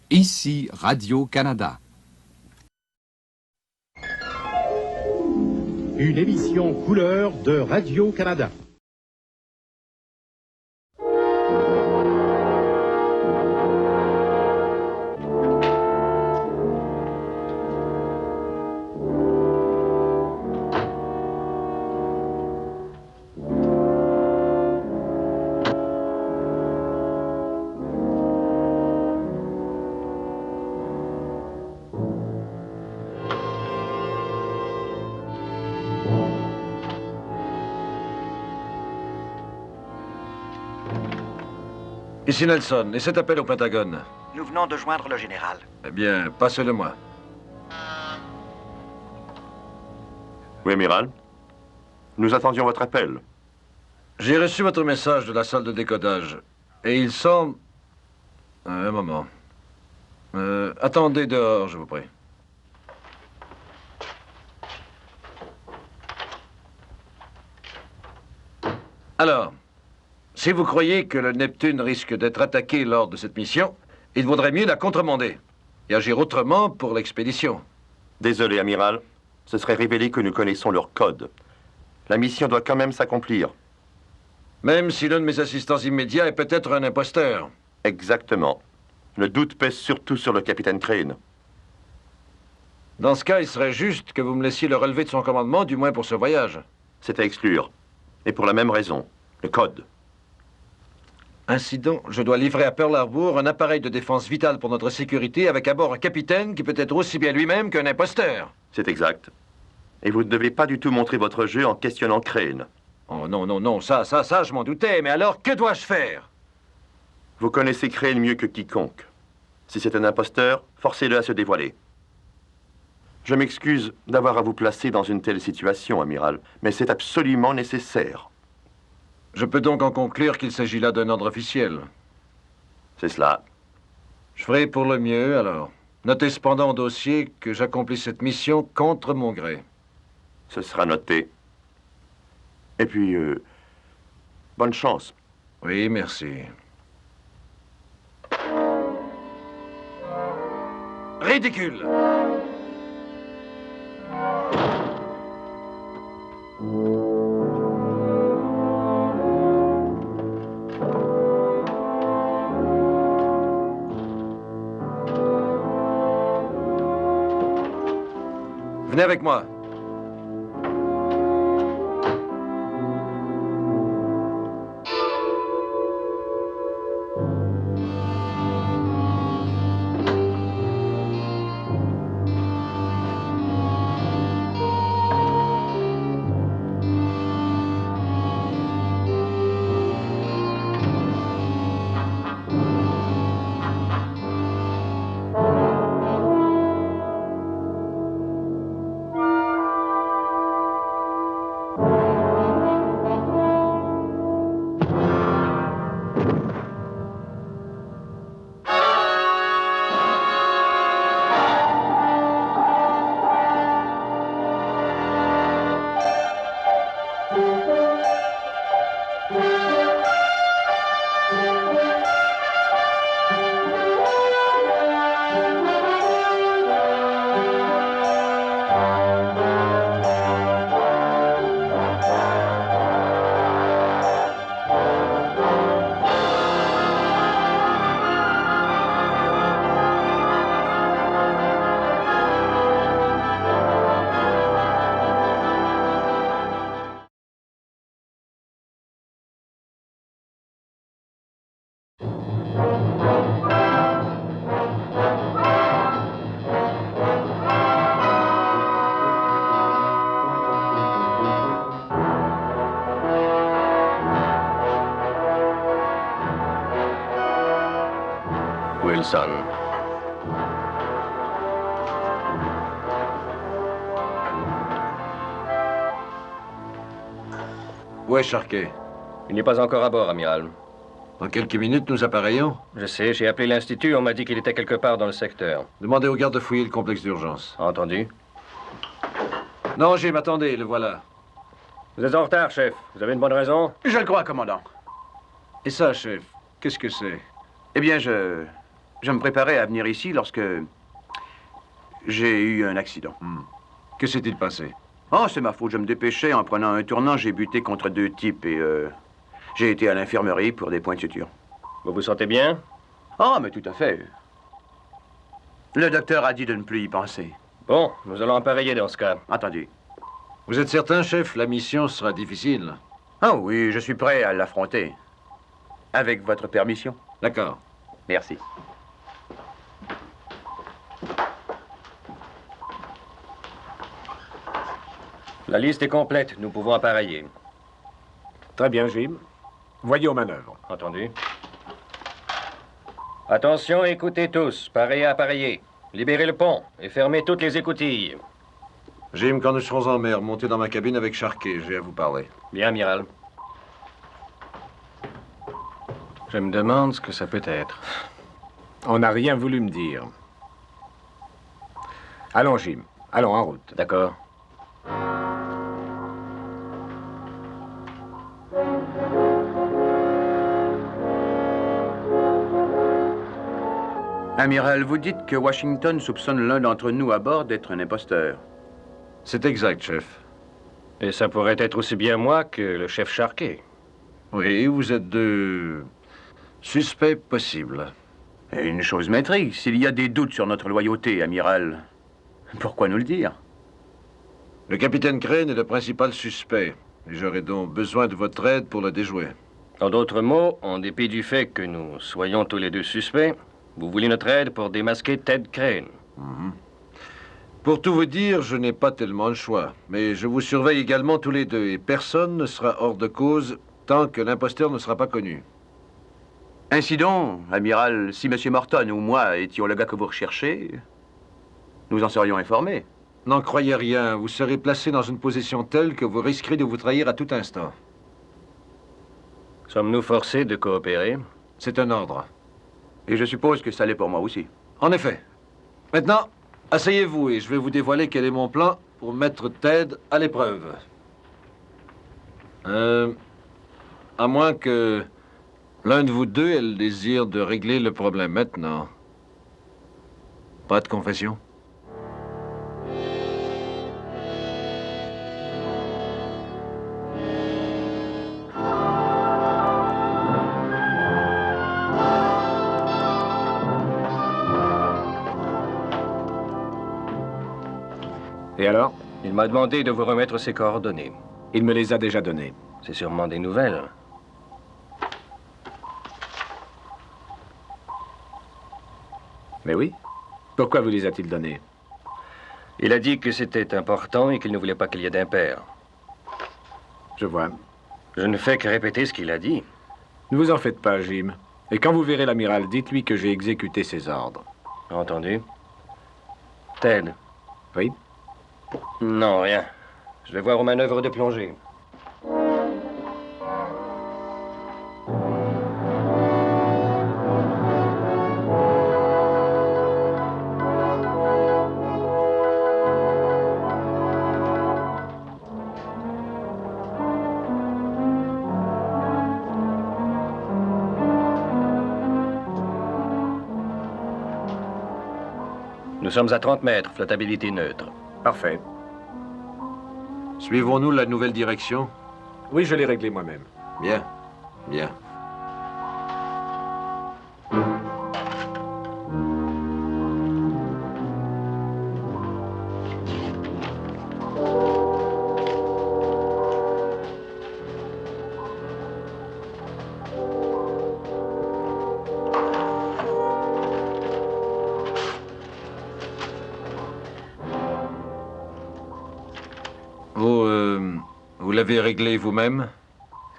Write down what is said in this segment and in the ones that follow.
Ici Radio-Canada. Une émission couleur de Radio-Canada. Ici Nelson, et cet appel au Pentagone? Nous venons de joindre le général. Eh bien, passez-le-moi. Oui, amiral. Nous attendions votre appel. J'ai reçu votre message de la salle de décodage. Et il semble... Un moment. Attendez dehors, je vous prie. Alors, si vous croyez que le Neptune risque d'être attaqué lors de cette mission, il vaudrait mieux la contremander et agir autrement pour l'expédition. Désolé, amiral. Ce serait révélé que nous connaissons leur code. La mission doit quand même s'accomplir. Même si l'un de mes assistants immédiats est peut-être un imposteur. Exactement. Le doute pèse surtout sur le capitaine Crane. Dans ce cas, il serait juste que vous me laissiez le relevé de son commandement, du moins pour ce voyage. C'est à exclure. Et pour la même raison. Le code. Ainsi donc, je dois livrer à Pearl Harbor un appareil de défense vital pour notre sécurité avec à bord un capitaine qui peut être aussi bien lui-même qu'un imposteur. C'est exact. Et vous ne devez pas du tout montrer votre jeu en questionnant Crane. Oh non, non, non, ça, je m'en doutais. Mais alors, que dois-je faire? Vous connaissez Crane mieux que quiconque. Si c'est un imposteur, forcez-le à se dévoiler. Je m'excuse d'avoir à vous placer dans une telle situation, amiral, mais c'est absolument nécessaire. Je peux donc en conclure qu'il s'agit là d'un ordre officiel. C'est cela. Je ferai pour le mieux, alors. Notez cependant au dossier que j'accomplis cette mission contre mon gré. Ce sera noté. Et puis, bonne chance. Oui, merci. Ridicule! Venez avec moi. Wilson. Où est Charquet? Il n'est pas encore à bord, amiral. Dans quelques minutes, nous appareillons. Je sais, j'ai appelé l'Institut, on m'a dit qu'il était quelque part dans le secteur. Demandez aux gardes de fouiller le complexe d'urgence. Entendu. Non, Jim, attendez, le voilà. Vous êtes en retard, chef. Vous avez une bonne raison? Je le crois, commandant. Et ça, chef, qu'est-ce que c'est? Eh bien, je Je me préparais à venir ici lorsque j'ai eu un accident. Que s'est-il passé? Oh, c'est ma faute. Je me dépêchais. En prenant un tournant, j'ai buté contre 2 types et j'ai été à l'infirmerie pour des points de suture. Vous vous sentez bien? Ah, mais tout à fait. Le docteur a dit de ne plus y penser. Bon, nous allons appareiller dans ce cas. Attendez. Vous êtes certain, chef, la mission sera difficile? Ah oui, je suis prêt à l'affronter. Avec votre permission. D'accord. Merci. La liste est complète, nous pouvons appareiller. Très bien, Jim. Voyez aux manœuvres. Entendu. Attention, écoutez tous. Pareil à appareiller. Libérez le pont et fermez toutes les écoutilles. Jim, quand nous serons en mer, montez dans ma cabine avec Sharkey. J'ai à vous parler. Bien, amiral. Je me demande ce que ça peut être. On n'a rien voulu me dire. Allons, Jim. Allons, en route. D'accord. Amiral, vous dites que Washington soupçonne l'un d'entre nous à bord d'être un imposteur. C'est exact, chef. Et ça pourrait être aussi bien moi que le chef Sharkey. Oui, vous êtes deux suspects possibles. Et une chose m'intrigue, s'il y a des doutes sur notre loyauté, amiral, pourquoi nous le dire? Le capitaine Crane est le principal suspect, et j'aurai donc besoin de votre aide pour le déjouer. En d'autres mots, en dépit du fait que nous soyons tous les deux suspects, vous voulez notre aide pour démasquer Ted Crane. Pour tout vous dire, je n'ai pas tellement le choix, mais je vous surveille également tous les deux, et personne ne sera hors de cause tant que l'imposteur ne sera pas connu. Ainsi donc, amiral, si M. Morton ou moi étions le gars que vous recherchez, nous en serions informés. N'en croyez rien, vous serez placé dans une position telle que vous risquerez de vous trahir à tout instant. Sommes-nous forcés de coopérer? C'est un ordre. Et je suppose que ça l'est pour moi aussi. En effet. Maintenant, asseyez-vous et je vais vous dévoiler quel est mon plan pour mettre Ted à l'épreuve. À moins que l'un de vous deux ait le désir de régler le problème maintenant. Pas de confession? Et alors? Il m'a demandé de vous remettre ses coordonnées. Il me les a déjà données. C'est sûrement des nouvelles. Mais oui. Pourquoi vous les a-t-il données? Il a dit que c'était important et qu'il ne voulait pas qu'il y ait d'impair. Je vois. Je ne fais que répéter ce qu'il a dit. Ne vous en faites pas, Jim. Et quand vous verrez l'amiral, dites-lui que j'ai exécuté ses ordres. Entendu? Ted? Oui? Non, rien. Je vais voir aux manœuvres de plongée. Nous sommes à 30 mètres, flottabilité neutre. Parfait. Suivons-nous la nouvelle direction? Oui, je l'ai réglé moi-même. Bien, bien. Vous l'avez réglé vous-même?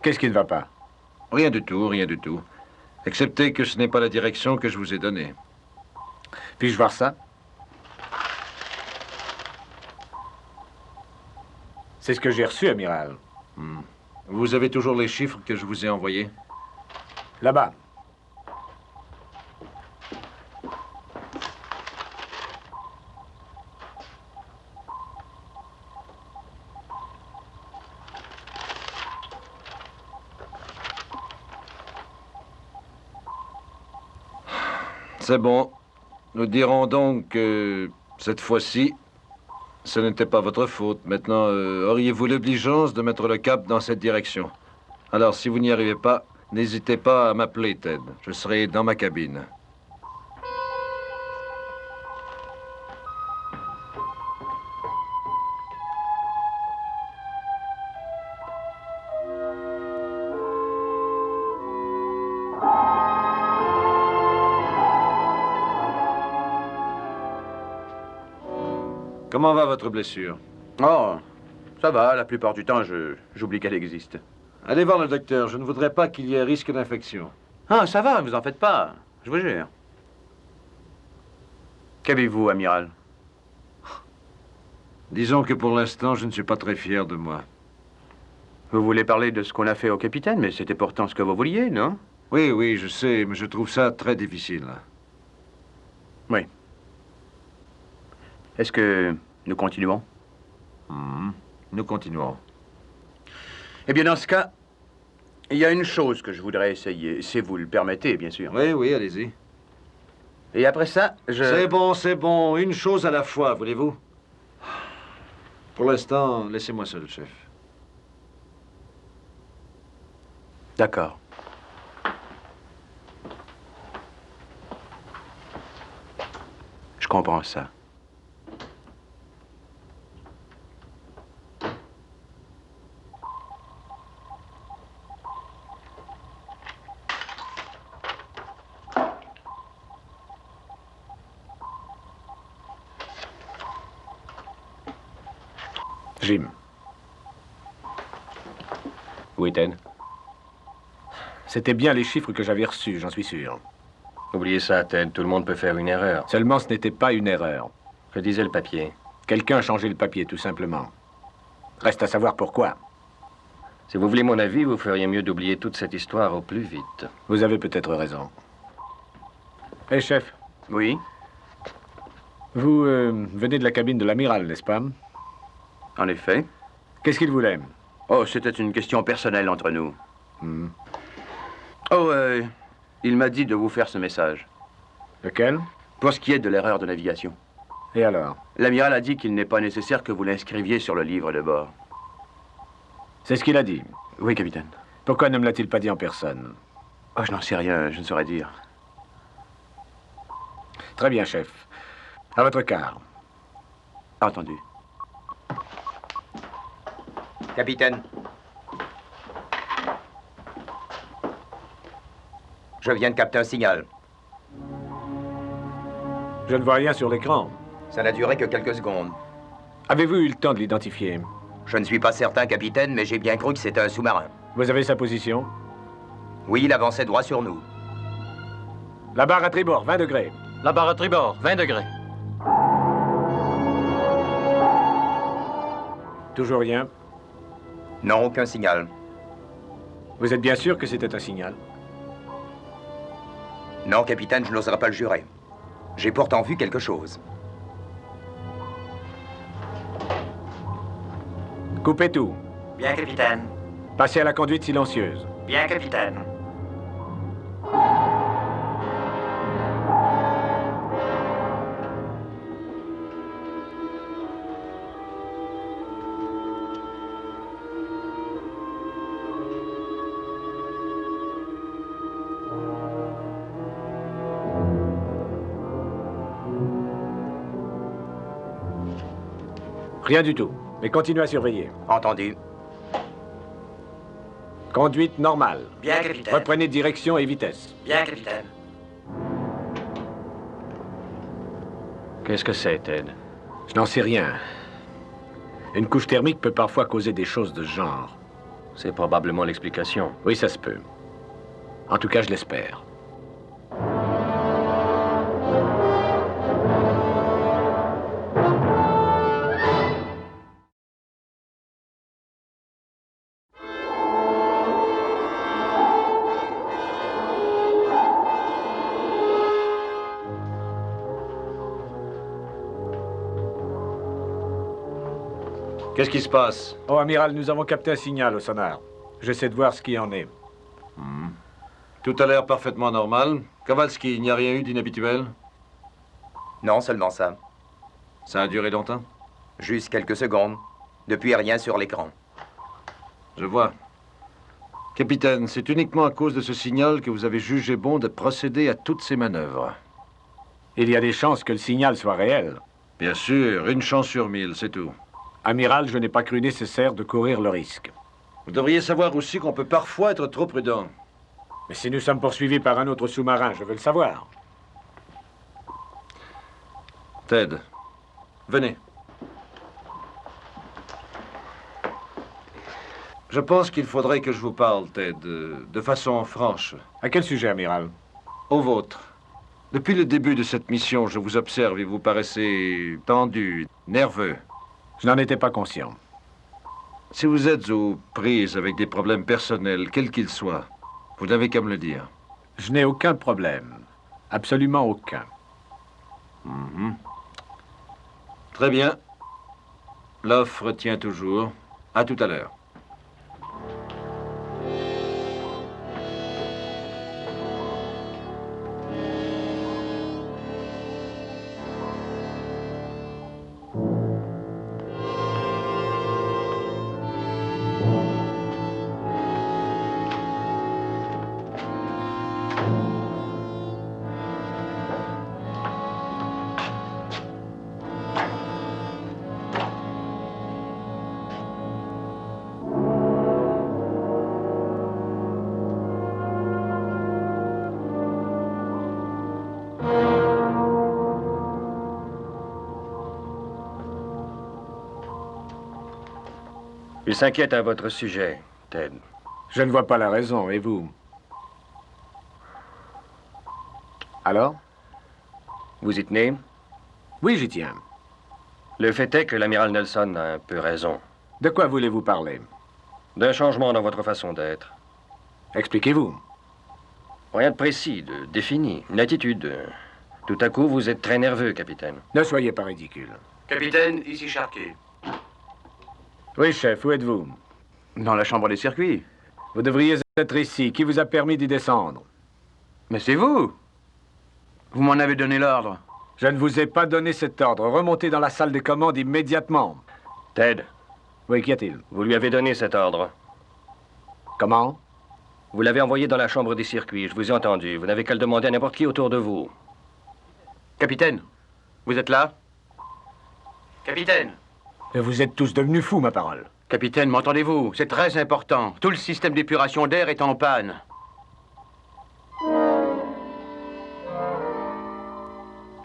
Qu'est-ce qui ne va pas? Rien du tout, rien du tout. Excepté que ce n'est pas la direction que je vous ai donnée. Puis-je voir ça? C'est ce que j'ai reçu, amiral. Vous avez toujours les chiffres que je vous ai envoyés? Là-bas. C'est bon. Nous dirons donc que cette fois-ci, ce n'était pas votre faute. Maintenant, auriez-vous l'obligeance de mettre le cap dans cette direction? Alors, si vous n'y arrivez pas, n'hésitez pas à m'appeler, Ted. Je serai dans ma cabine. Comment va votre blessure? Oh, ça va, la plupart du temps, j'oublie qu'elle existe. Allez voir le docteur. Je ne voudrais pas qu'il y ait risque d'infection. Ah, ça va, vous en faites pas. Je vous jure. Qu'avez-vous, amiral? Disons que pour l'instant, je ne suis pas très fier de moi. Vous voulez parler de ce qu'on a fait au capitaine, mais c'était pourtant ce que vous vouliez, non? Oui, oui, je sais, mais je trouve ça très difficile. Oui. Est-ce que nous continuons? Nous continuons. Eh bien, dans ce cas, il y a une chose que je voudrais essayer, si vous le permettez, bien sûr. Oui, oui, allez-y. Et après ça, C'est bon. Une chose à la fois, voulez-vous? Pour l'instant, laissez-moi seul, chef. D'accord. Je comprends ça. Jim. Oui, Ted. C'était bien les chiffres que j'avais reçus, j'en suis sûr. Oubliez ça, Ted. Tout le monde peut faire une erreur. Seulement, ce n'était pas une erreur. Que disait le papier? Quelqu'un a changé le papier, tout simplement. Reste à savoir pourquoi. Si vous voulez mon avis, vous feriez mieux d'oublier toute cette histoire au plus vite. Vous avez peut-être raison. Hé, chef. Oui? Vous venez de la cabine de l'amiral, n'est-ce pas? En effet. Qu'est-ce qu'il voulait? Oh, c'était une question personnelle entre nous. Hmm. Oh, il m'a dit de vous faire ce message. Lequel? Pour ce qui est de l'erreur de navigation. Et alors? L'amiral a dit qu'il n'est pas nécessaire que vous l'inscriviez sur le livre de bord. C'est ce qu'il a dit. Oui, capitaine. Pourquoi ne me l'a-t-il pas dit en personne? Oh, je n'en sais rien, je ne saurais dire. Très bien, chef. À votre quart. Entendu. Capitaine. Je viens de capter un signal. Je ne vois rien sur l'écran. Ça n'a duré que quelques secondes. Avez-vous eu le temps de l'identifier? Je ne suis pas certain, capitaine, mais j'ai bien cru que c'était un sous-marin. Vous avez sa position? Oui, il avançait droit sur nous. La barre à tribord, 20 degrés. La barre à tribord, 20 degrés. Toujours rien? Non, aucun signal. Vous êtes bien sûr que c'était un signal? Non, capitaine, je n'oserais pas le jurer. J'ai pourtant vu quelque chose. Coupez tout. Bien, capitaine. Passez à la conduite silencieuse. Bien, capitaine. Rien du tout. Mais continuez à surveiller. Entendu. Conduite normale. Bien, capitaine. Reprenez direction et vitesse. Bien, capitaine. Qu'est-ce que c'est, Ted? Je n'en sais rien. Une couche thermique peut parfois causer des choses de ce genre. C'est probablement l'explication. Oui, ça se peut. En tout cas, je l'espère. Qu'est-ce qui se passe? Oh, amiral, nous avons capté un signal au sonar. J'essaie de voir ce qui en est. Tout a l'air parfaitement normal. Kowalski, il n'y a rien eu d'inhabituel? Non, seulement ça. Ça a duré longtemps? Juste quelques secondes. Depuis, rien sur l'écran. Je vois. Capitaine, c'est uniquement à cause de ce signal que vous avez jugé bon de procéder à toutes ces manœuvres. Il y a des chances que le signal soit réel. Bien sûr, une chance sur 1000, c'est tout. Amiral, je n'ai pas cru nécessaire de courir le risque. Vous devriez savoir aussi qu'on peut parfois être trop prudent. Mais si nous sommes poursuivis par un autre sous-marin, je veux le savoir. Ted, venez. Je pense qu'il faudrait que je vous parle, Ted, de façon franche. À quel sujet, amiral? Au vôtre. Depuis le début de cette mission, je vous observe et vous paraissez tendu, nerveux. Je n'en étais pas conscient. Si vous êtes aux prises avec des problèmes personnels, quels qu'ils soient, vous n'avez qu'à me le dire. Je n'ai aucun problème. Absolument aucun. Très bien. L'offre tient toujours. À tout à l'heure. Il s'inquiète à votre sujet, Ted. Je ne vois pas la raison, et vous? Alors? Vous y tenez? Oui, j'y tiens. Le fait est que l'amiral Nelson a un peu raison. De quoi voulez-vous parler? D'un changement dans votre façon d'être. Expliquez-vous. Rien de précis, de défini. Une attitude. Tout à coup, vous êtes très nerveux, capitaine. Ne soyez pas ridicule. Capitaine, ici Chartier. Oui, chef, où êtes-vous? Dans la chambre des circuits. Vous devriez être ici. Qui vous a permis d'y descendre? Mais c'est vous. Vous m'en avez donné l'ordre. Je ne vous ai pas donné cet ordre. Remontez dans la salle des commandes immédiatement. Ted, Oui, qu'y a-t-il? vous lui avez donné cet ordre. Comment? Vous l'avez envoyé dans la chambre des circuits. Je vous ai entendu. Vous n'avez qu'à le demander à n'importe qui autour de vous. Capitaine, vous êtes là? Capitaine. Mais vous êtes tous devenus fous, ma parole. Capitaine, m'entendez-vous? C'est très important. Tout le système d'épuration d'air est en panne.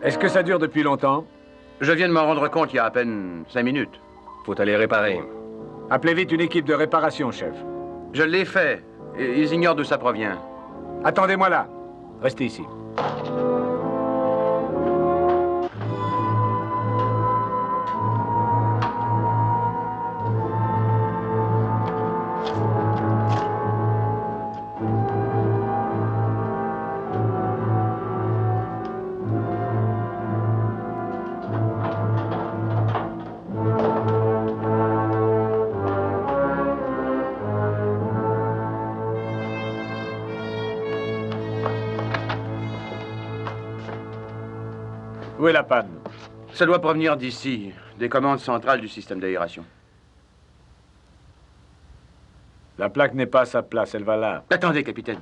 Est-ce que ça dure depuis longtemps? Je viens de m'en rendre compte il y a à peine 5 minutes. Faut aller réparer. Appelez vite une équipe de réparation, chef. Je l'ai fait. Et ils ignorent d'où ça provient. Attendez-moi là. Restez ici. Où est la panne? Ça doit provenir d'ici, des commandes centrales du système d'aération. La plaque n'est pas à sa place, elle va là. Attendez, capitaine.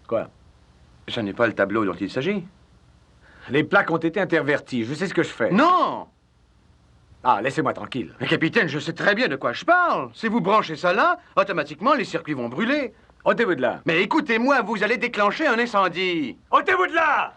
Quoi? Je n'ai pas le tableau dont il s'agit. Les plaques ont été interverties, je sais ce que je fais. Non! Ah, laissez-moi tranquille. Mais capitaine, je sais très bien de quoi je parle. Si vous branchez ça là, automatiquement, les circuits vont brûler. Ôtez-vous de là. Mais écoutez-moi, vous allez déclencher un incendie. Ôtez-vous de là!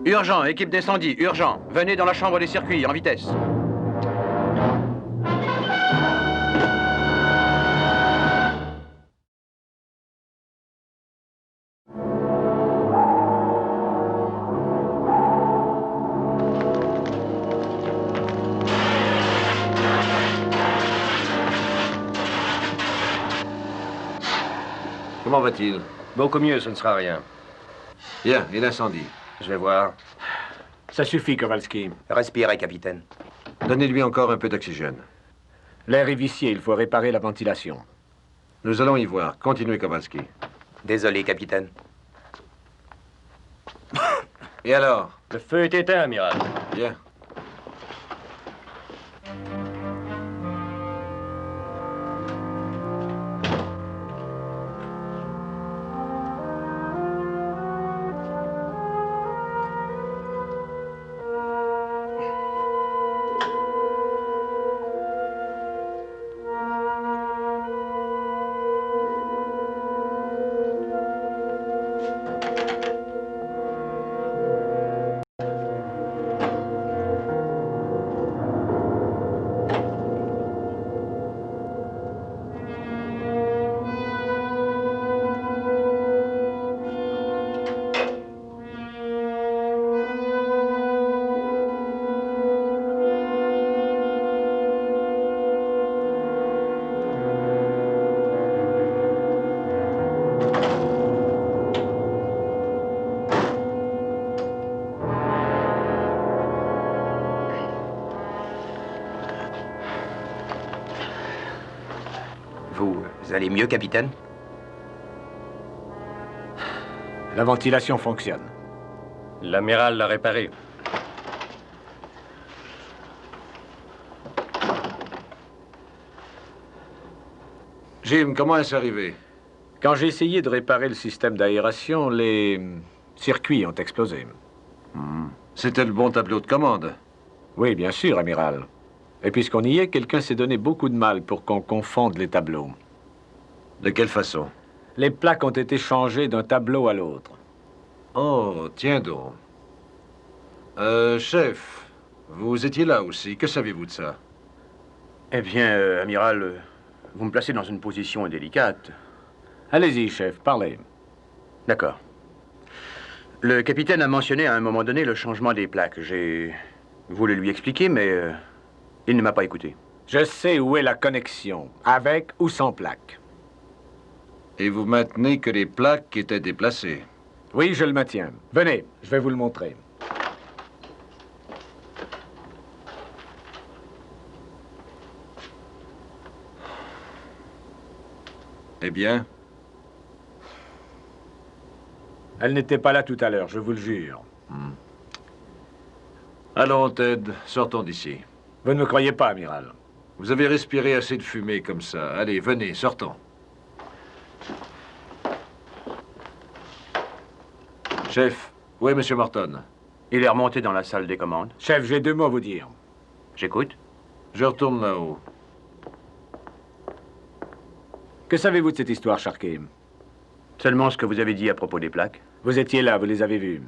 Urgent, équipe d'incendie, urgent. Venez dans la chambre des circuits, en vitesse. Comment va-t-il? Beaucoup mieux, ce ne sera rien. Bien, et l'incendie? Je vais voir. Ça suffit, Kowalski. Respirez, capitaine. Donnez-lui encore un peu d'oxygène. L'air est vicié, il faut réparer la ventilation. Nous allons y voir. Continuez, Kowalski. Désolé, capitaine. Et alors? Le feu est éteint, amiral. Bien. Vous allez mieux, capitaine? La ventilation fonctionne. L'amiral l'a réparé. Jim, comment est-ce arrivé? Quand j'ai essayé de réparer le système d'aération, les circuits ont explosé. C'était le bon tableau de commande. Oui, bien sûr, amiral. Et puisqu'on y est, quelqu'un s'est donné beaucoup de mal pour qu'on confonde les tableaux. De quelle façon? Les plaques ont été changées d'un tableau à l'autre. Oh, tiens donc. Chef, vous étiez là aussi. Que savez-vous de ça? Eh bien, amiral, vous me placez dans une position indélicate. Allez-y, chef, parlez. D'accord. Le capitaine a mentionné à un moment donné le changement des plaques. J'ai voulu lui expliquer, mais il ne m'a pas écouté. Je sais où est la connexion, avec ou sans plaque. Et vous maintenez que les plaques étaient déplacées? Oui, je le maintiens. Venez, je vais vous le montrer. Eh bien? Elle n'était pas là tout à l'heure, je vous le jure. Allons, Ted, sortons d'ici. Vous ne me croyez pas, amiral? Vous avez respiré assez de fumée comme ça. Allez, venez, sortons. Chef, où est M. Morton? Il est remonté dans la salle des commandes. Chef, j'ai 2 mots à vous dire. J'écoute. Je retourne là-haut. Que savez-vous de cette histoire, Sharkey? Seulement ce que vous avez dit à propos des plaques. Vous étiez là, vous les avez vues.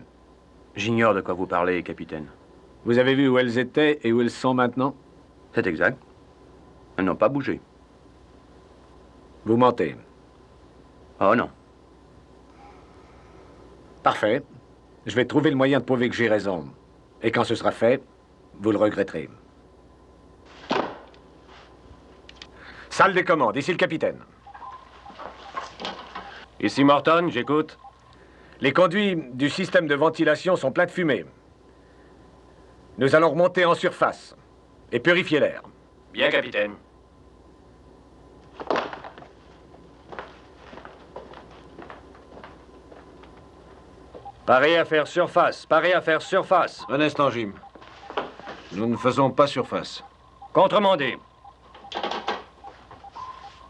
J'ignore de quoi vous parlez, capitaine. Vous avez vu où elles étaient et où elles sont maintenant? C'est exact. Elles n'ont pas bougé. Vous mentez. Oh non. Parfait. Je vais trouver le moyen de prouver que j'ai raison. Et quand ce sera fait, vous le regretterez. Salle des commandes, ici le capitaine. Ici Morton, j'écoute. Les conduits du système de ventilation sont pleins de fumée. Nous allons remonter en surface et purifier l'air. Bien, capitaine. Paré à faire surface, paré à faire surface. Un instant, Jim. Nous ne faisons pas surface. Contremandé.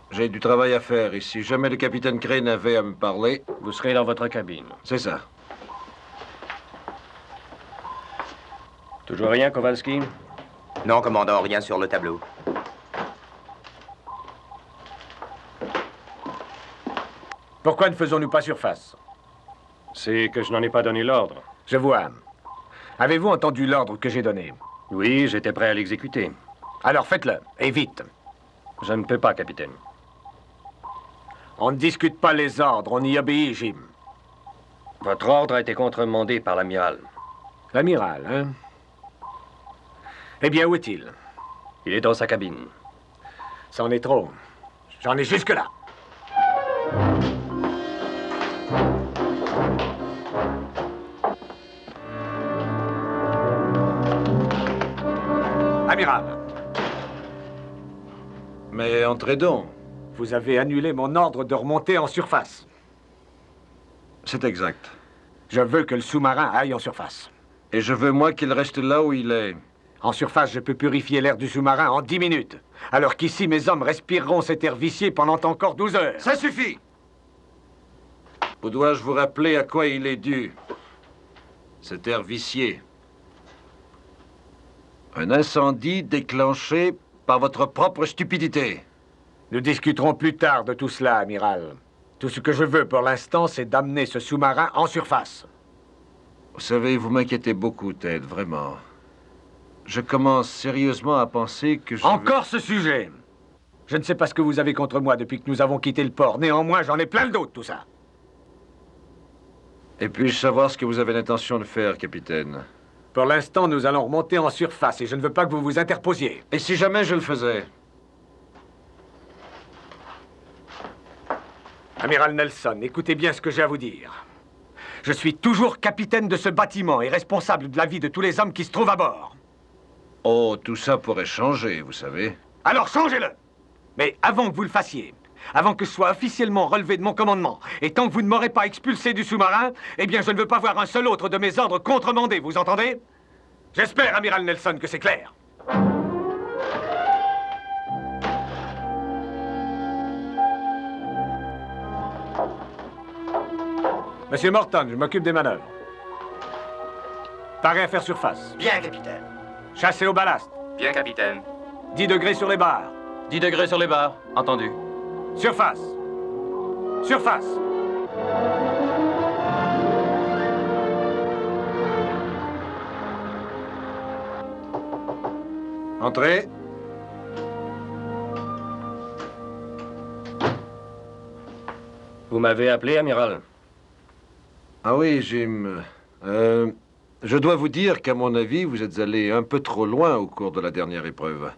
J'ai du travail à faire et si jamais le capitaine Crane avait à me parler... Vous serez dans votre cabine. C'est ça. Toujours rien, Kowalski? Non, commandant, rien sur le tableau. Pourquoi ne faisons-nous pas surface? C'est que je n'en ai pas donné l'ordre. Je vois. Avez-vous entendu l'ordre que j'ai donné? Oui, j'étais prêt à l'exécuter. Alors faites-le, et vite. Je ne peux pas, capitaine. On ne discute pas les ordres, on y obéit, Jim. Votre ordre a été contremandé par l'amiral. L'amiral, hein? Eh bien, où est-il? Il est dans sa cabine. C'en est trop. J'en ai jusque-là. Amiral, Mais entrez donc. vous avez annulé mon ordre de remonter en surface. C'est exact. Je veux que le sous-marin aille en surface. Et je veux, moi, qu'il reste là où il est. En surface, je peux purifier l'air du sous-marin en 10 minutes. Alors qu'ici, mes hommes respireront cet air vicié pendant encore 12 heures. Ça suffit! Ou dois-je vous rappeler à quoi il est dû? Cet air vicié. Un incendie déclenché par votre propre stupidité. Nous discuterons plus tard de tout cela, amiral. Tout ce que je veux pour l'instant, c'est d'amener ce sous-marin en surface. Vous savez, vous m'inquiétez beaucoup, Ted, vraiment. Je commence sérieusement à penser que je... Encore ce sujet! Je ne sais pas ce que vous avez contre moi depuis que nous avons quitté le port. Néanmoins, j'en ai plein le dos de tout ça. Et puis-je savoir ce que vous avez l'intention de faire, capitaine? Pour l'instant, nous allons remonter en surface et je ne veux pas que vous vous interposiez. Et si jamais je le faisais? Amiral Nelson, écoutez bien ce que j'ai à vous dire. Je suis toujours capitaine de ce bâtiment et responsable de la vie de tous les hommes qui se trouvent à bord. Oh, tout ça pourrait changer, vous savez. Alors changez-le! Mais avant que vous le fassiez, avant que je sois officiellement relevé de mon commandement, et tant que vous ne m'aurez pas expulsé du sous-marin, eh bien je ne veux pas voir un seul autre de mes ordres contremandés, vous entendez? J'espère, Amiral Nelson, que c'est clair. Monsieur Morton, je m'occupe des manœuvres. Paré à faire surface. Bien, capitaine. Chassez au ballast. Bien, capitaine. 10 degrés sur les barres. 10 degrés sur les barres. Entendu. Surface. Surface. Entrez. Vous m'avez appelé, amiral? Ah oui, Jim. Je dois vous dire qu'à mon avis, vous êtes allé un peu trop loin au cours de la dernière épreuve.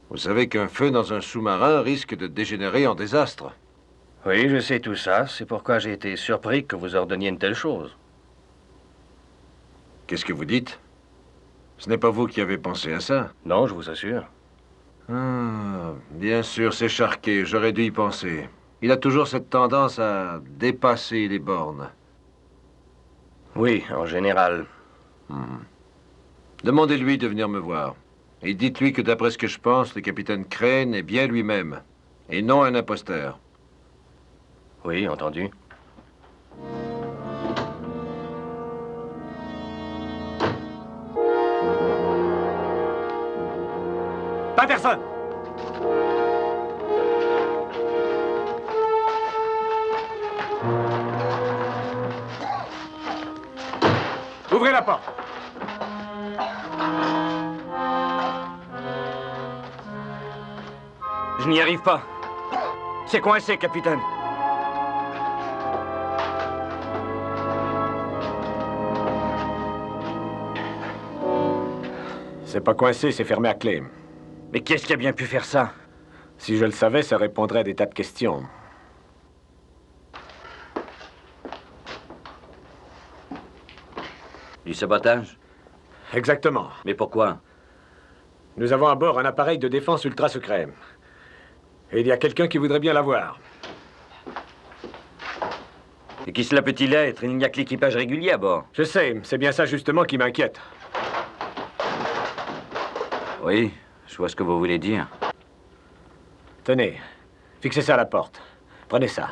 Vous savez qu'un feu dans un sous-marin risque de dégénérer en désastre. Oui, je sais tout ça. C'est pourquoi j'ai été surpris que vous ordonniez une telle chose. Qu'est-ce que vous dites? Ce n'est pas vous qui avez pensé à ça. Non, je vous assure. Ah, bien sûr, c'est Charquet. J'aurais dû y penser. Il a toujours cette tendance à dépasser les bornes. Oui, en général. Demandez-lui de venir me voir. Et dites-lui que d'après ce que je pense, le capitaine Crane est bien lui-même. Et non un imposteur. Oui, entendu. Patterson! Ouvrez la porte. Je n'y arrive pas. C'est coincé, capitaine. C'est pas coincé, c'est fermé à clé. Mais qu'est-ce qui a bien pu faire ça? Si je le savais, ça répondrait à des tas de questions. Du sabotage? Exactement. Mais pourquoi? Nous avons à bord un appareil de défense ultra secret. Et il y a quelqu'un qui voudrait bien l'avoir. Et qui cela peut-il être? Il n'y a que l'équipage régulier à bord. Je sais, c'est bien ça justement qui m'inquiète. Oui, je vois ce que vous voulez dire. Tenez, fixez ça à la porte. Prenez ça.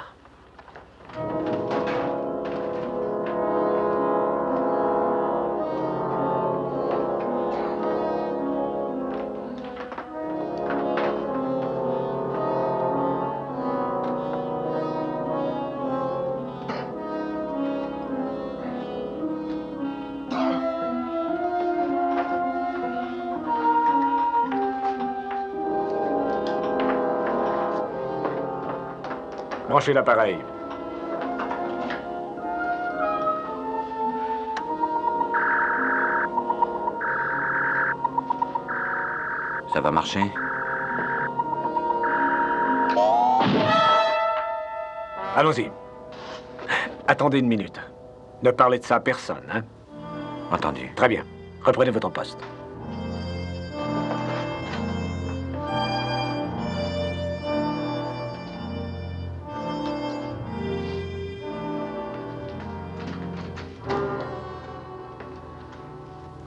Branchez l'appareil. Ça va marcher? Allons-y. Attendez une minute. Ne parlez de ça à personne, hein? Entendu. Très bien. Reprenez votre poste.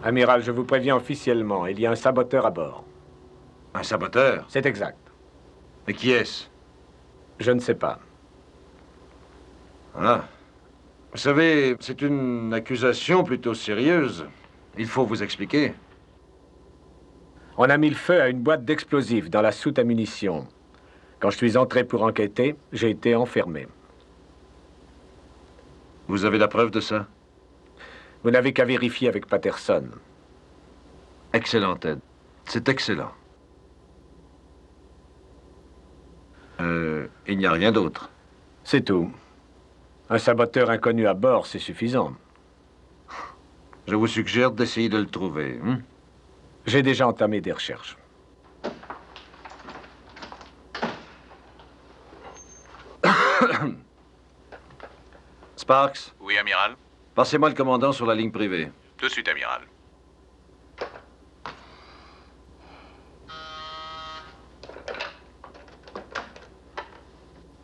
Amiral, je vous préviens officiellement, il y a un saboteur à bord. Un saboteur? C'est exact. Mais qui est-ce? Je ne sais pas. Ah. Vous savez, c'est une accusation plutôt sérieuse. Il faut vous expliquer. On a mis le feu à une boîte d'explosifs dans la soute à munitions. Quand je suis entré pour enquêter, j'ai été enfermé. Vous avez la preuve de ça? Vous n'avez qu'à vérifier avec Patterson. Excellent, Ted. C'est excellent. Il n'y a rien d'autre. C'est tout. Un saboteur inconnu à bord, c'est suffisant. Je vous suggère d'essayer de le trouver. Hein? J'ai déjà entamé des recherches. Sparks, Oui, amiral. passez-moi le commandant sur la ligne privée. Tout de suite, amiral.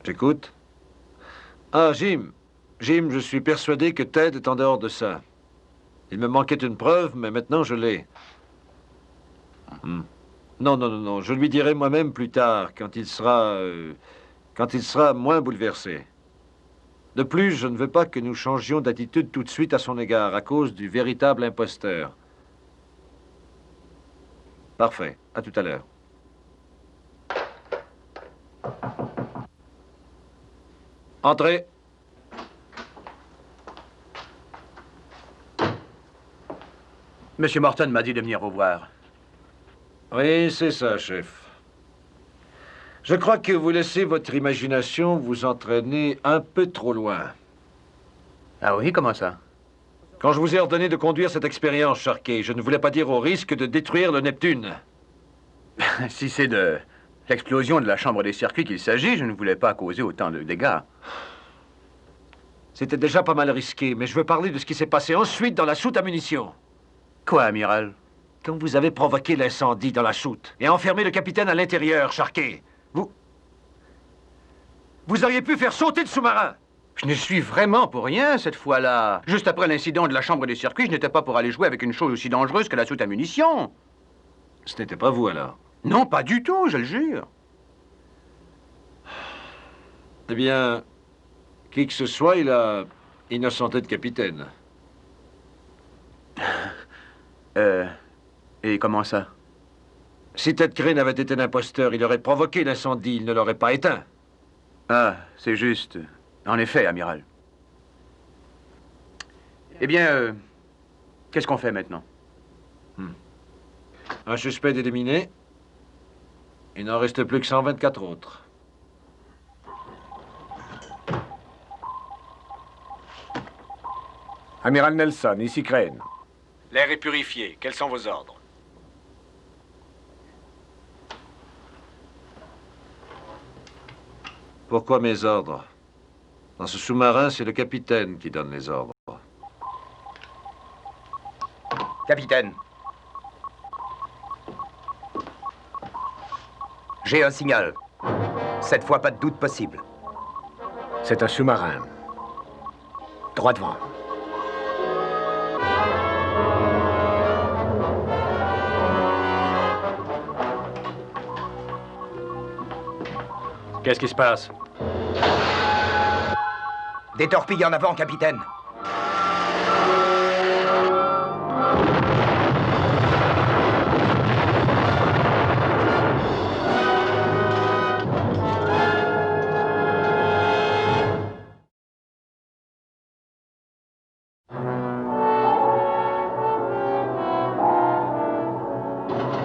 J'écoute. Ah, Jim. Jim, je suis persuadé que Ted est en dehors de ça. Il me manquait une preuve, mais maintenant je l'ai. Non, non, non, non. Je lui dirai moi-même plus tard, quand il sera moins bouleversé. De plus, je ne veux pas que nous changions d'attitude tout de suite à son égard, à cause du véritable imposteur. Parfait. À tout à l'heure. Entrez. Monsieur Morton m'a dit de venir vous voir. Oui, c'est ça, chef. Je crois que vous laissez votre imagination vous entraîner un peu trop loin. Ah oui, comment ça? Quand je vous ai ordonné de conduire cette expérience, Sharkey, je ne voulais pas dire au risque de détruire le Neptune. Si c'est de l'explosion de la chambre des circuits qu'il s'agit, je ne voulais pas causer autant de dégâts. C'était déjà pas mal risqué, mais je veux parler de ce qui s'est passé ensuite dans la soute à munitions. Quoi, amiral? Quand vous avez provoqué l'incendie dans la soute et enfermé le capitaine à l'intérieur, Sharkey, vous auriez pu faire sauter le sous-marin. Je ne suis vraiment pour rien cette fois-là. Juste après l'incident de la chambre des circuits, je n'étais pas pour aller jouer avec une chose aussi dangereuse que la soute à munitions. Ce n'était pas vous, alors? Non, pas du tout, je le jure. Eh bien, qui que ce soit, il a innocenté de capitaine. Et comment ça? Si Ted Crane avait été l'imposteur, il aurait provoqué l'incendie, il ne l'aurait pas éteint. Ah, c'est juste. En effet, amiral. Eh bien, qu'est-ce qu'on fait maintenant? Un suspect éliminé. Il n'en reste plus que 124 autres. Amiral Nelson, ici Crane. L'air est purifié. Quels sont vos ordres? Pourquoi mes ordres? Dans ce sous-marin, c'est le capitaine qui donne les ordres. Capitaine. J'ai un signal. Cette fois, pas de doute possible. C'est un sous-marin. Droit devant. Qu'est-ce qui se passe? Des torpilles en avant, capitaine.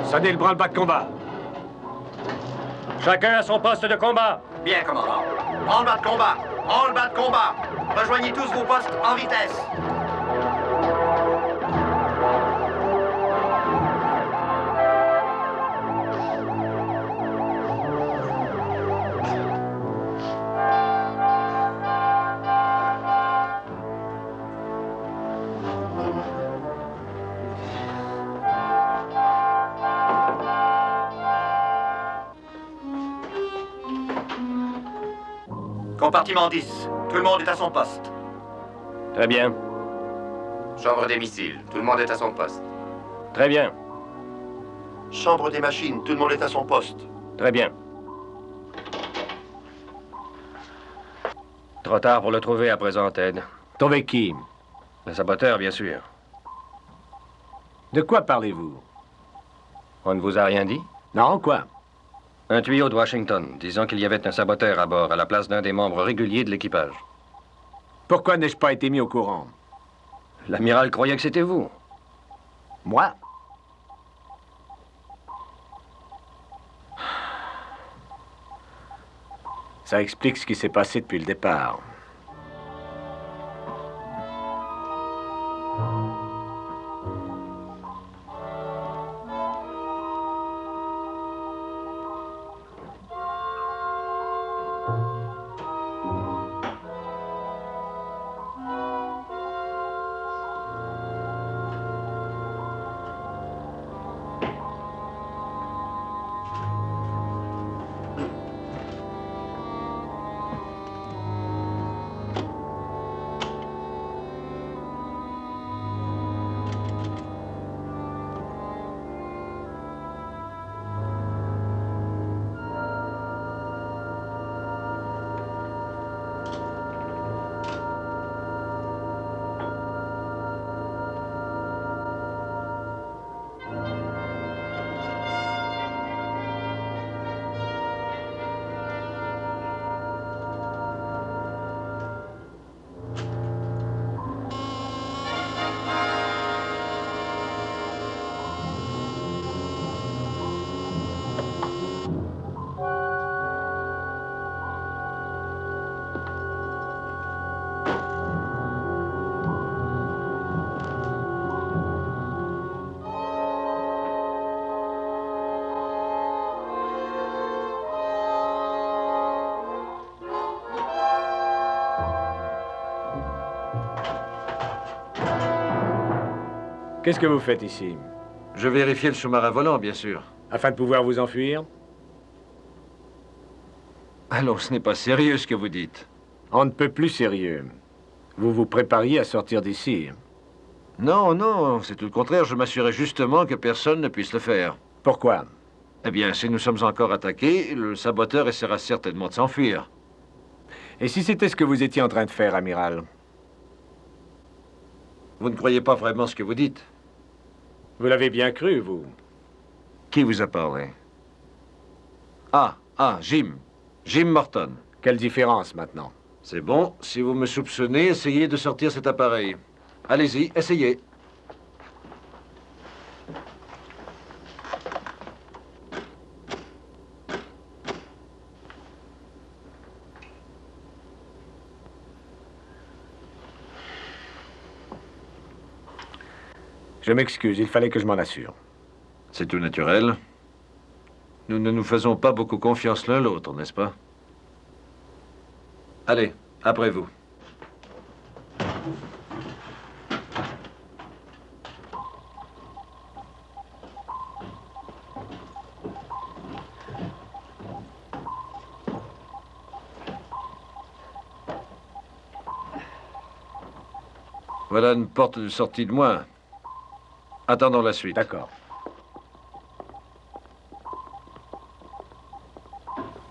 Sonnez le branle-bas de combat. Chacun à son poste de combat. Bien, commandant. Branle-bas de combat! Branle-bas de combat! Rejoignez tous vos postes en vitesse! Compartiment 10. Tout le monde est à son poste. Très bien. Chambre des missiles. Tout le monde est à son poste. Très bien. Chambre des machines, tout le monde est à son poste. Très bien. Trop tard pour le trouver à présent, Ted. Trouver qui? Le saboteur, bien sûr. De quoi parlez-vous? On ne vous a rien dit? Non, quoi? Un tuyau de Washington, disant qu'il y avait un saboteur à bord, à la place d'un des membres réguliers de l'équipage. Pourquoi n'ai-je pas été mis au courant? L'amiral croyait que c'était vous. Moi? Ça explique ce qui s'est passé depuis le départ. Qu'est-ce que vous faites ici? Je vérifiais le sous-marin volant, bien sûr. Afin de pouvoir vous enfuir? Allons, ce n'est pas sérieux ce que vous dites. On ne peut plus sérieux. Vous vous prépariez à sortir d'ici. Non, non, c'est tout le contraire. Je m'assurais justement que personne ne puisse le faire. Pourquoi? Eh bien, si nous sommes encore attaqués, le saboteur essaiera certainement de s'enfuir. Et si c'était ce que vous étiez en train de faire, amiral? Vous ne croyez pas vraiment ce que vous dites? Vous l'avez bien cru, vous? Qui vous a parlé? Ah, Jim. Jim Morton. Quelle différence, maintenant? C'est bon. Si vous me soupçonnez, essayez de sortir cet appareil. Allez-y, essayez. Je m'excuse, il fallait que je m'en assure. C'est tout naturel. Nous ne nous faisons pas beaucoup confiance l'un l'autre, n'est-ce pas? Allez, après vous. Voilà une porte de sortie de moins. Attendons la suite. D'accord.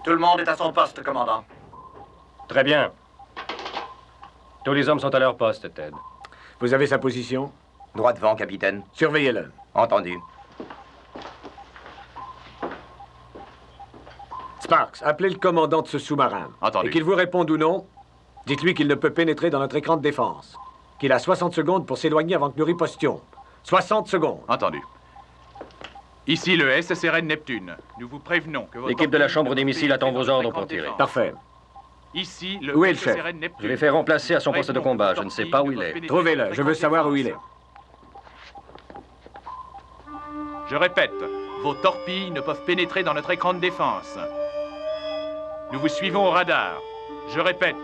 Tout le monde est à son poste, commandant. Très bien. Tous les hommes sont à leur poste, Ted. Vous avez sa position? Droit devant, capitaine. Surveillez-le. Entendu. Sparks, appelez le commandant de ce sous-marin. Entendu. Et qu'il vous réponde ou non, dites-lui qu'il ne peut pénétrer dans notre écran de défense. Qu'il a 60 secondes pour s'éloigner avant que nous ripostions. 60 secondes. Entendu. Ici le SSRN Neptune. Nous vous prévenons que votre... L'équipe de la chambre des missiles attend vos ordres pour tirer. Parfait. Ici le Où est le chef? SSRN Neptune. Je l'ai fait remplacer à son poste de combat. Je ne sais pas où il est. Trouvez-le, je veux savoir où il est. Je répète, vos torpilles ne peuvent pénétrer dans notre écran de défense. Nous vous suivons au radar. Je répète,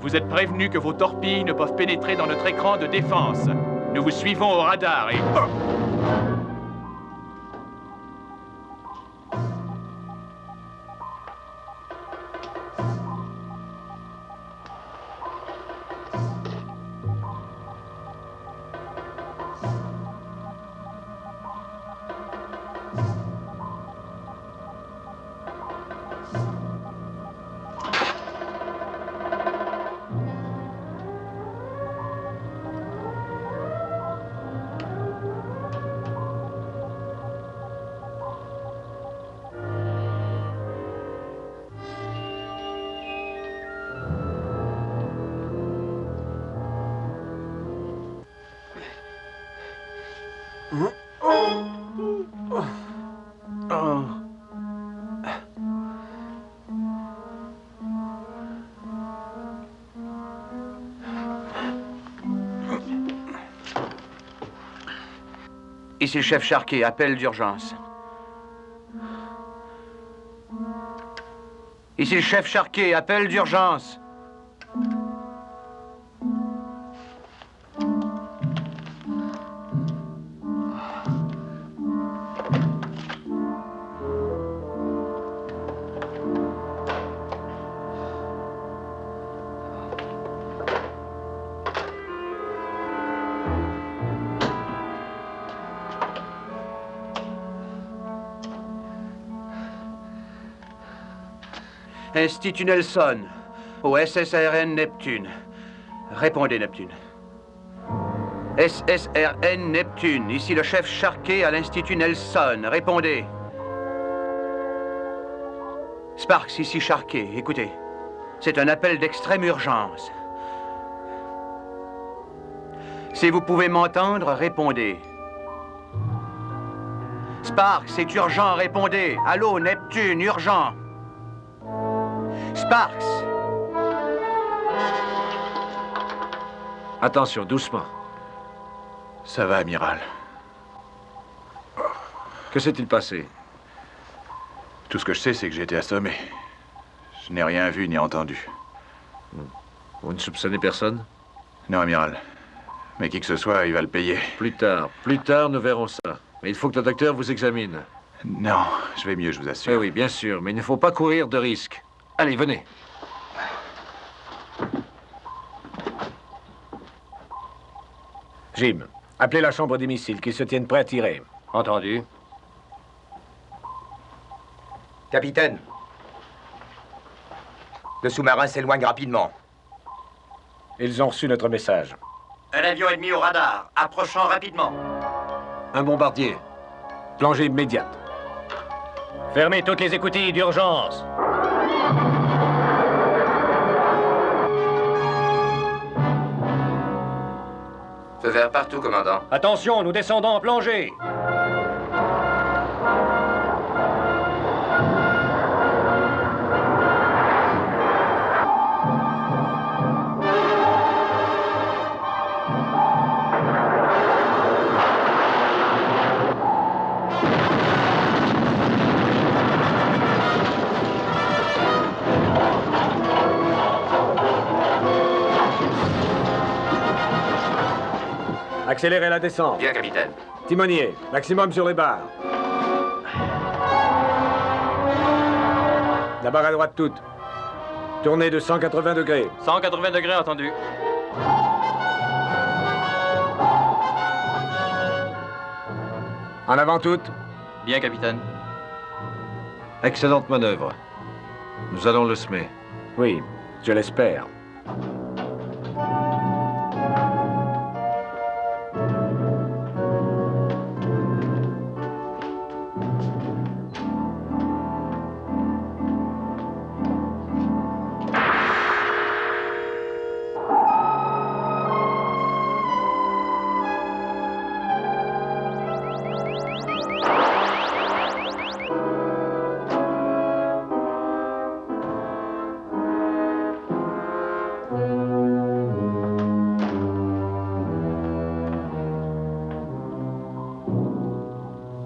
vous êtes prévenus que vos torpilles ne peuvent pénétrer dans notre écran de défense. Nous vous suivons au radar et... Ici le chef Charquet, appel d'urgence. Ici le chef Charquet, appel d'urgence. Institut Nelson, au SSRN Neptune. Répondez, Neptune. SSRN Neptune, ici le chef Charquet à l'Institut Nelson. Répondez. Sparks, ici Charquet. Écoutez, c'est un appel d'extrême urgence. Si vous pouvez m'entendre, répondez. Sparks, c'est urgent, répondez. Allô, Neptune, urgent. Sparks! Attention, doucement. Ça va, amiral. Que s'est-il passé? Tout ce que je sais, c'est que j'ai été assommé. Je n'ai rien vu ni entendu. Vous ne soupçonnez personne? Non, amiral. Mais qui que ce soit, il va le payer. Plus tard, nous verrons ça. Mais il faut que le docteur vous examine. Non, je vais mieux, je vous assure. Oui, bien sûr, mais il ne faut pas courir de risques. Allez, venez. Jim, appelez la chambre des missiles, qu'ils se tiennent prêts à tirer. Entendu. Capitaine, le sous-marin s'éloigne rapidement. Ils ont reçu notre message. Un avion ennemi au radar, approchant rapidement. Un bombardier. Plongée immédiate. Fermez toutes les écoutilles d'urgence. Feu vert partout, commandant. Attention, nous descendons en plongée. Accélérez la descente. Bien, capitaine. Timonier, maximum sur les barres. La barre à droite toute. Tournée de 180 degrés. 180 degrés, entendu. En avant toute. Bien, capitaine. Excellente manœuvre. Nous allons le semer. Oui, je l'espère.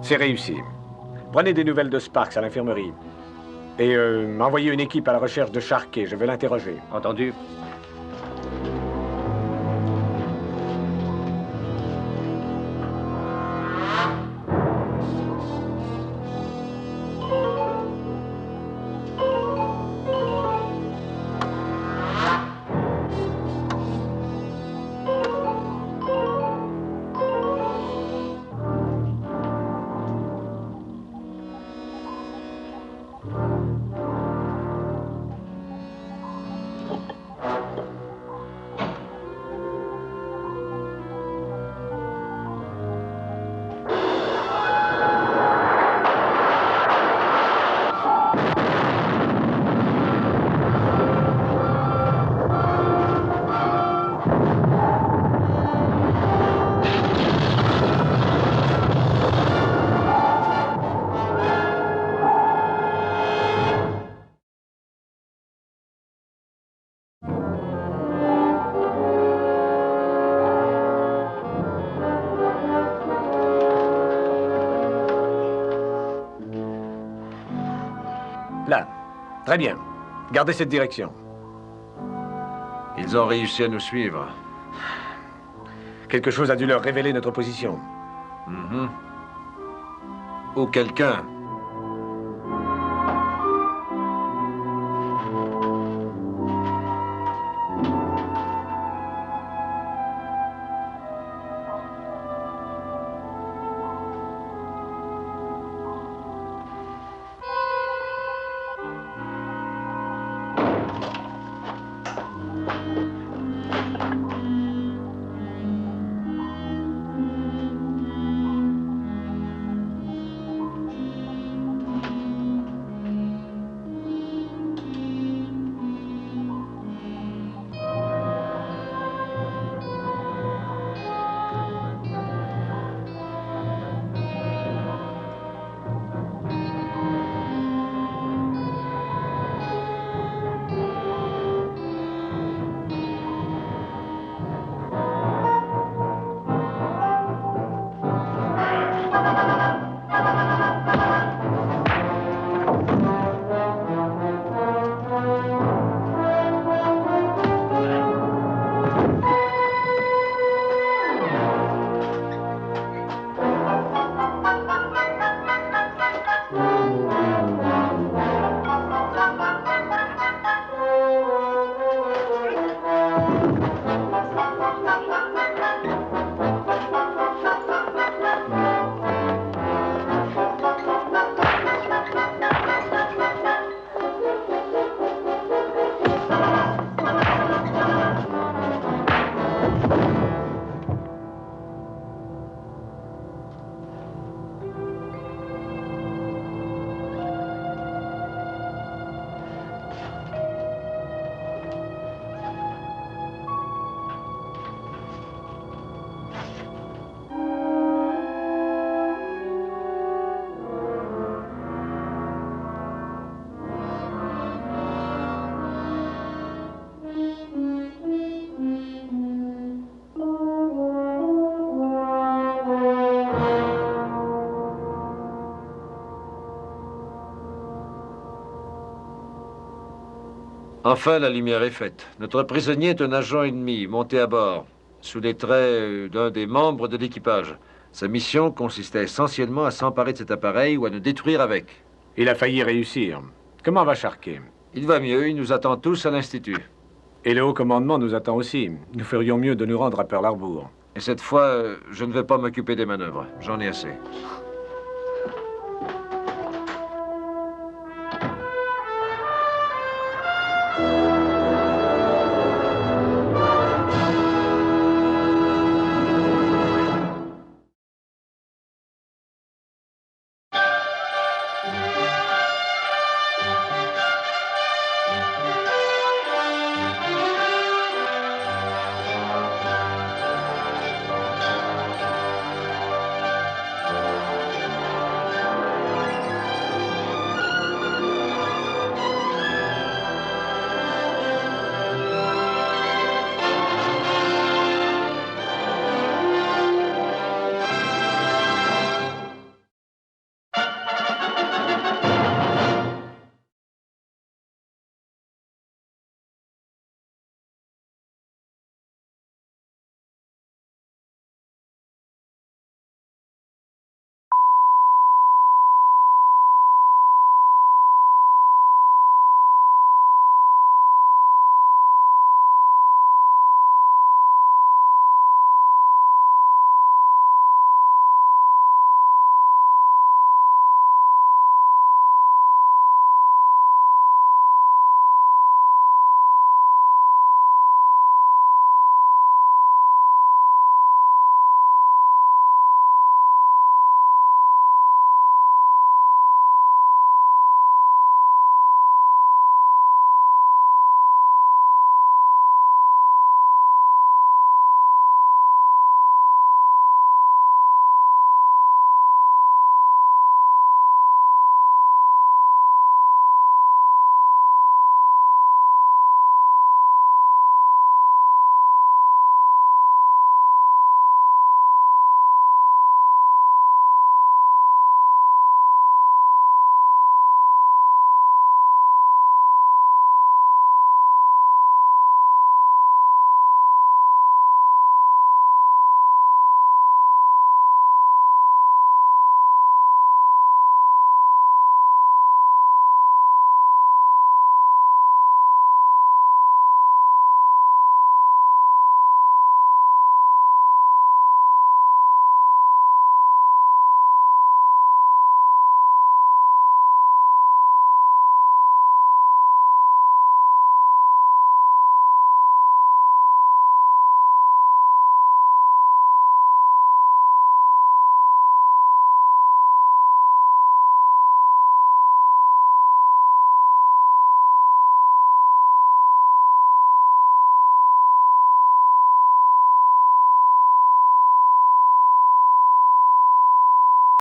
C'est réussi. Prenez des nouvelles de Sparks à l'infirmerie. Et envoyez une équipe à la recherche de Sharkey. Je vais l'interroger. Entendu. Là. Très bien. Gardez cette direction. Ils ont réussi à nous suivre. Quelque chose a dû leur révéler notre position. Ou quelqu'un. Enfin, la lumière est faite. Notre prisonnier est un agent ennemi, monté à bord, sous les traits d'un des membres de l'équipage. Sa mission consistait essentiellement à s'emparer de cet appareil ou à nous détruire avec. Il a failli réussir. Comment va Sharkey? Il va mieux, il nous attend tous à l'Institut. Et le haut commandement nous attend aussi. Nous ferions mieux de nous rendre à Pearl Harbor. Et cette fois, je ne vais pas m'occuper des manœuvres. J'en ai assez.